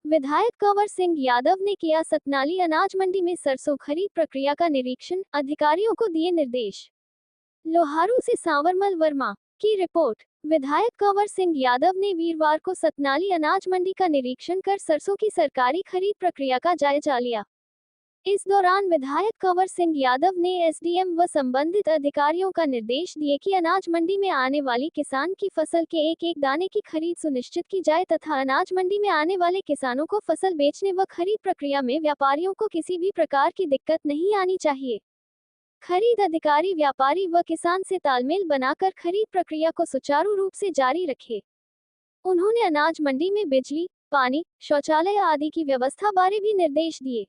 विधायक कंवर सिंह यादव ने किया सतनाली अनाज मंडी में सरसों खरीद प्रक्रिया का निरीक्षण, अधिकारियों को दिए निर्देश। लोहारू से सांवरमल वर्मा की रिपोर्ट। विधायक कंवर सिंह यादव ने वीरवार को सतनाली अनाज मंडी का निरीक्षण कर सरसों की सरकारी खरीद प्रक्रिया का जायजा लिया। इस दौरान विधायक कंवर सिंह यादव ने एसडीएम व संबंधित अधिकारियों का निर्देश दिए कि अनाज मंडी में आने वाली किसान की फसल के एक एक दाने की खरीद सुनिश्चित की जाए तथा अनाज मंडी में आने वाले किसानों को फसल बेचने व खरीद प्रक्रिया में व्यापारियों को किसी भी प्रकार की दिक्कत नहीं आनी चाहिए। खरीद अधिकारी व्यापारी व किसान से तालमेल बनाकर खरीद प्रक्रिया को सुचारू रूप से जारी रखे। उन्होंने अनाज मंडी में बिजली, पानी, शौचालय आदि की व्यवस्था बारे भी निर्देश दिए।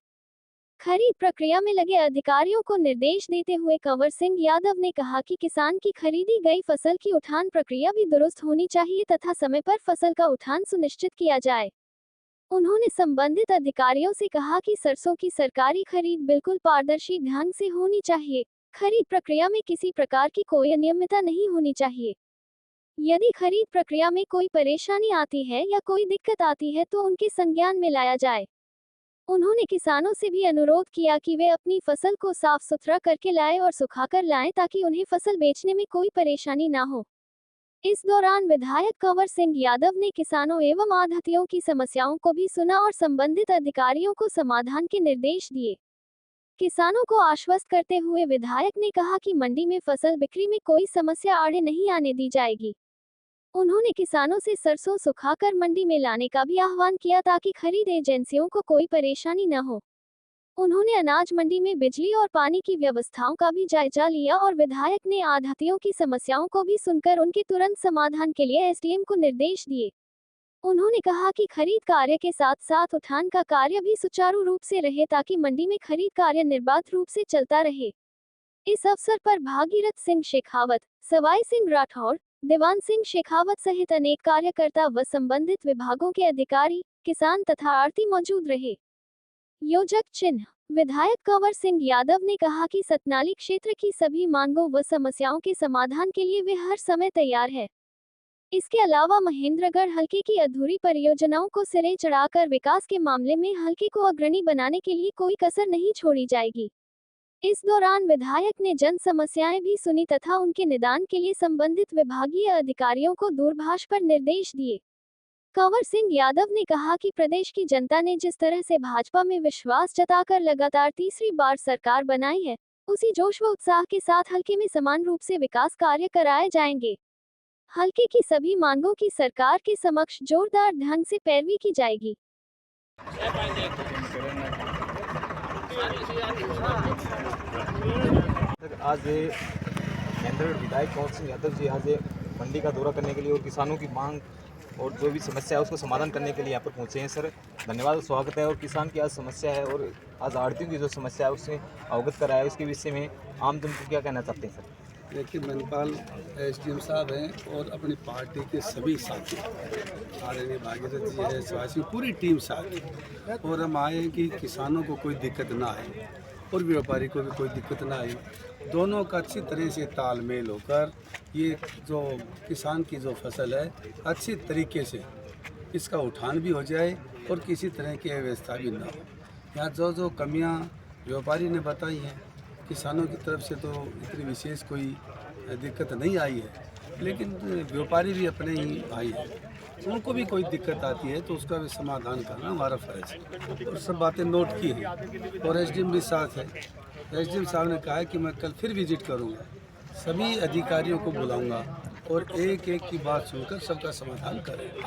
खरीद प्रक्रिया में लगे अधिकारियों को निर्देश देते हुए कंवर सिंह यादव ने कहा कि किसान की खरीदी गई फसल की उठान प्रक्रिया भी दुरुस्त होनी चाहिए तथा समय पर फसल का उठान सुनिश्चित किया जाए। उन्होंने संबंधित अधिकारियों से कहा कि सरसों की सरकारी खरीद बिल्कुल पारदर्शी ढंग से होनी चाहिए। खरीद प्रक्रिया में किसी प्रकार की कोई अनियमितता नहीं होनी चाहिए। यदि खरीद प्रक्रिया में कोई परेशानी आती है या कोई दिक्कत आती है तो उनके संज्ञान में लाया जाए। उन्होंने किसानों से भी अनुरोध किया कि वे अपनी फसल को साफ सुथरा करके लाएं और सुखाकर लाएं ताकि उन्हें फसल बेचने में कोई परेशानी ना हो। इस दौरान विधायक कंवर सिंह यादव ने किसानों एवं आढ़तियों की समस्याओं को भी सुना और संबंधित अधिकारियों को समाधान के निर्देश दिए। किसानों को आश्वस्त करते हुए विधायक ने कहा कि मंडी में फसल बिक्री में कोई समस्या आड़े नहीं आने दी जाएगी। उन्होंने किसानों से सरसों सुखाकर मंडी में लाने का भी आह्वान किया ताकि खरीद एजेंसियों को कोई परेशानी न हो। उन्होंने अनाज मंडी में बिजली और पानी की व्यवस्थाओं का भी जायजा लिया और विधायक ने आढ़तियों की समस्याओं को भी सुनकर उनके तुरंत समाधान के लिए एसडीएम को निर्देश दिए। उन्होंने कहा कि खरीद कार्य के साथ साथ उठान का कार्य भी सुचारू रूप से रहे ताकि मंडी में खरीद कार्य निर्बाध रूप से चलता रहे। इस अवसर पर भागीरथ सिंह शेखावत, सवाई सिंह राठौड़, दीवान सिंह शेखावत सहित अनेक कार्यकर्ता व संबंधित विभागों के अधिकारी, किसान तथा आढ़ती मौजूद रहे। योजक चिन्ह। विधायक कंवर सिंह यादव ने कहा कि सतनाली क्षेत्र की सभी मांगों व समस्याओं के समाधान के लिए वे हर समय तैयार है। इसके अलावा महेंद्रगढ़ हलके की अधूरी परियोजनाओं को सिरे चढ़ाकर विकास के मामले में हलके को अग्रणी बनाने के लिए कोई कसर नहीं छोड़ी जाएगी। इस दौरान विधायक ने जन समस्याएं भी सुनी तथा उनके निदान के लिए संबंधित विभागीय अधिकारियों को दूरभाष पर निर्देश दिए। कंवर सिंह यादव ने कहा कि प्रदेश की जनता ने जिस तरह से भाजपा में विश्वास जताकर लगातार तीसरी बार सरकार बनाई है, उसी जोश व उत्साह के साथ हलके में समान रूप से विकास कार्य कराए जाएंगे। हलके की सभी मांगों की सरकार के समक्ष जोरदार ढंग से पैरवी की जाएगी। आज महेंद्रगढ़ विधायक कंवर सिंह यादव जी आज मंडी का दौरा करने के लिए और किसानों की मांग और जो भी समस्या है उसको समाधान करने के लिए यहाँ पर पहुँचे हैं। सर धन्यवाद और स्वागत है। और किसान की आज समस्या है और आज आढ़तियों की जो समस्या है उससे अवगत कराया, उसके विषय में आम जन को क्या कहना चाहते हैं सर? देखिए, मनपाल एसडीएम साहब हैं और अपनी पार्टी के सभी साथी, आदरणीय भागीरथ जी है, स्वासी पूरी टीम साथ, और हम आए हैं कि किसानों को कोई दिक्कत ना आए और व्यापारी को भी कोई दिक्कत ना आए। दोनों का अच्छी तरह से तालमेल होकर ये जो किसान की जो फसल है अच्छी तरीके से इसका उठान भी हो जाए और किसी तरह की अव्यवस्था भी ना हो। यहाँ जो कमियाँ व्यापारी ने बताई हैं, किसानों की तरफ से तो इतनी विशेष कोई दिक्कत नहीं आई है, लेकिन व्यापारी भी अपने ही भाई हैं, उनको भी कोई दिक्कत आती है तो उसका भी समाधान करना हमारा फर्ज है। और सब बातें नोट की हैं और एसडीएम भी साथ है। एसडीएम साहब ने कहा है कि मैं कल फिर विजिट करूंगा, सभी अधिकारियों को बुलाऊंगा और एक एक की बात सुनकर सबका समाधान करेंगे।